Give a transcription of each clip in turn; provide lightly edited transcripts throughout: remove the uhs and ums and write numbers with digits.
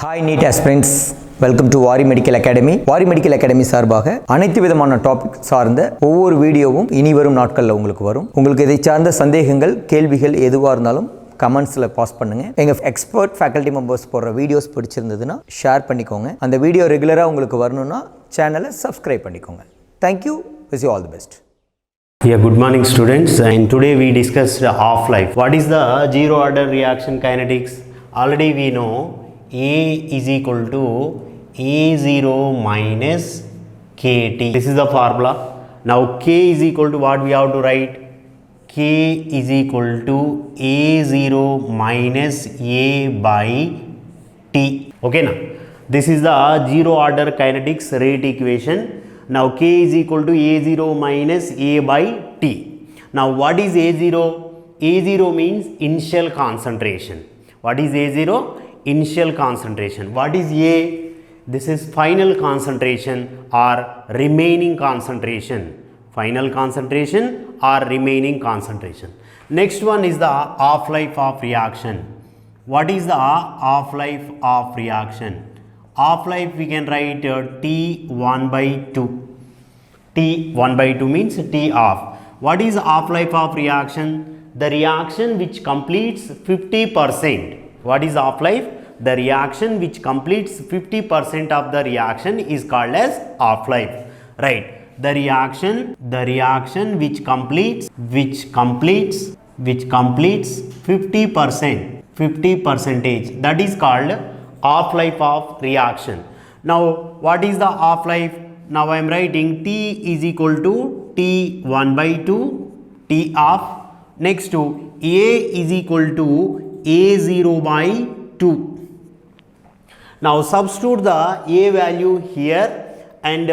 Hi NEET aspirants, welcome to Vaari medical academy. Vaari medical academy சார்பாக அனைத்து விதமான டாபிக் சார்ந்த ஒவ்வொரு வீடியோவும் இனி வரும் நாட்களில் உங்களுக்கு வரும். உங்களுக்கு இதை சார்ந்த சந்தேகங்கள், கேள்விகள் எதுவாக இருந்தாலும் கமெண்ட்ஸில் பாஸ் பண்ணுங்கள். எங்கள் எக்ஸ்பர்ட் ஃபேக்கல்ட்டி மெம்பர்ஸ் போடுற வீடியோஸ் பிடிச்சிருந்ததுன்னா ஷேர் பண்ணிக்கோங்க. அந்த வீடியோ ரெகுலராக உங்களுக்கு வரணும்னா சேனலை சப்ஸ்கிரைப் பண்ணிக்கோங்க. Thank you. wish you all the best. Yeah, good morning students, and today we discussed half-life. What is the zero order reaction kinetics? Already we know A is equal to A0 minus KT. This is the formula. Now K is equal to what we have to write? K is equal to A0 minus A by T. Okay now, this is the zero order kinetics rate equation. Now K is equal to A0 minus A by T. Now what is A0? A0 means initial concentration. What is A0? Initial concentration. What is A? This is final concentration or remaining concentration. Final concentration or remaining concentration. Next one is the half-life of reaction. What is the half-life of reaction? Half-life we can write T1 by 2. T1 by 2 means T half. What is half-life of reaction? The reaction which completes 50%. What is half-life? The reaction which completes 50% of the reaction is called as half-life. Right. The reaction which completes 50 percentage, that is called half-life of reaction. Now what is the half-life? Now I am writing T is equal to T1 by 2 T half. Next to A is equal to A0 by 2. Now substitute the A value here and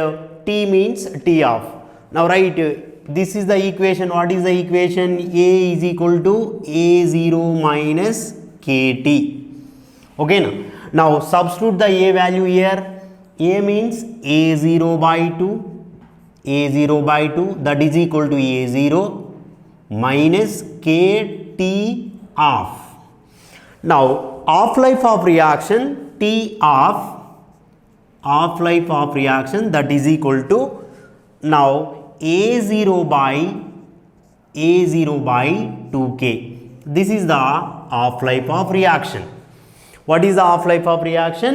T means T half. Now write this is the equation. What is the equation? A is equal to A0 minus KT. Okay now substitute the A value here. A means A0 by 2. A0 by 2, that is equal to A0 minus KT half. Now half-life of reaction T half-life of reaction, that is equal to now A0 by 2K. This is the half-life of reaction. What is the half-life of reaction?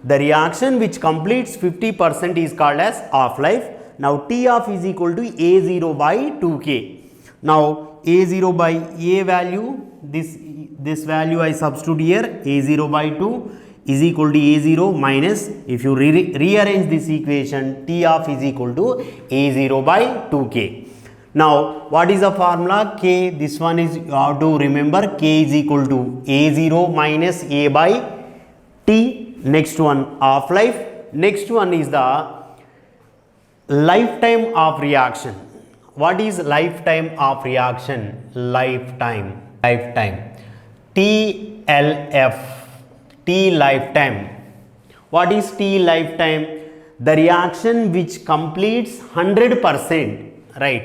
The reaction which completes 50% is called as half-life. Now T half is equal to A0 by 2K. Now A0 by A value, this value I substitute here, A0 by 2 is equal to A0 minus, if you rearrange this equation, T half is equal to A0 by 2K. Now what is the formula? K, this one is, you have to remember, K is equal to A0 minus A by T. Next one half-life. Next one is the lifetime of reaction. What is lifetime of reaction? Lifetime TLF. T lifetime. What is T lifetime? The reaction which completes 100%. Right.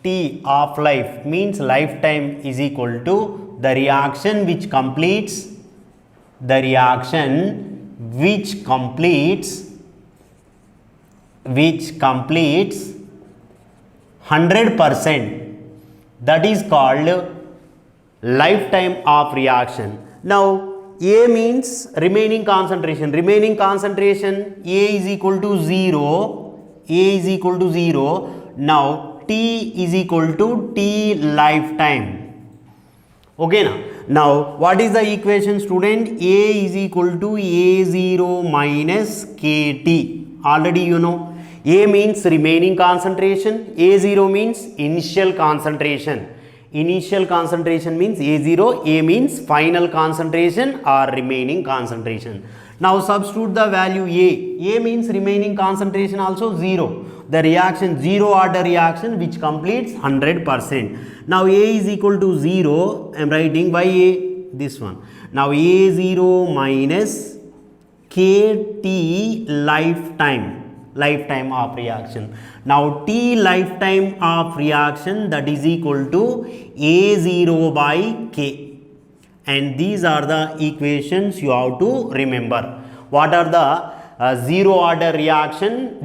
T half-life means lifetime is equal to the reaction which completes 100%. That is called lifetime of reaction. Now A means remaining concentration. Remaining concentration, A is equal to 0. A is equal to 0. Now T is equal to T lifetime. Okay now what is the equation, student? A is equal to A0 minus KT. Already you know. A means remaining concentration. A0 means initial concentration. Initial concentration means A0. A means final concentration or remaining concentration. Now substitute the value A. A means remaining concentration also 0. The reaction, zero order reaction which completes 100%. Now A is equal to 0. I am writing by A, this one. Now A0 minus KT lifetime of reaction. Now T lifetime of reaction, that is equal to A0 by K. And these are the equations you have to remember. What are the zero order reaction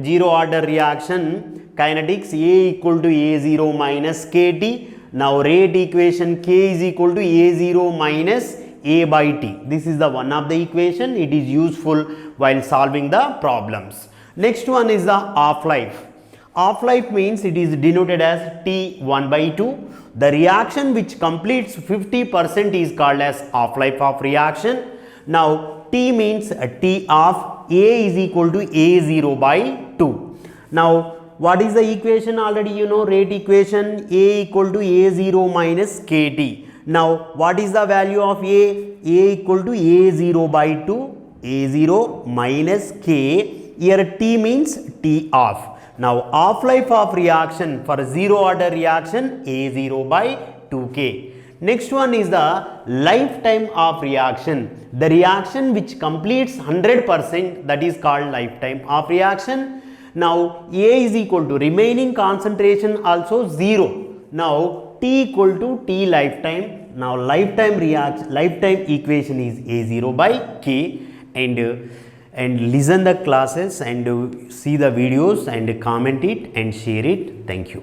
kinetics? A equal to A0 minus KT. Now rate equation K is equal to A0 minus A by T. This is the one of the equation. It is useful while solving the problems. Next one is the half-life. Half-life means it is denoted as T1 by 2. The reaction which completes 50% is called as half-life of reaction. Now T means T of A is equal to A0 by 2. Now what is the equation? Already you know, rate equation, A equal to A0 minus KT. Now what is the value of A? A equal to A0 by 2, A0 minus K. Here T means T off. Now half-life of reaction for zero order reaction, A0 by 2K. Next one is the lifetime of reaction. The reaction which completes 100%, that is called lifetime of reaction. Now A is equal to remaining concentration also 0. Now T equal to T lifetime. Now lifetime equation is A0 by K. And listen the classes and see the videos and comment it and share it. Thank you.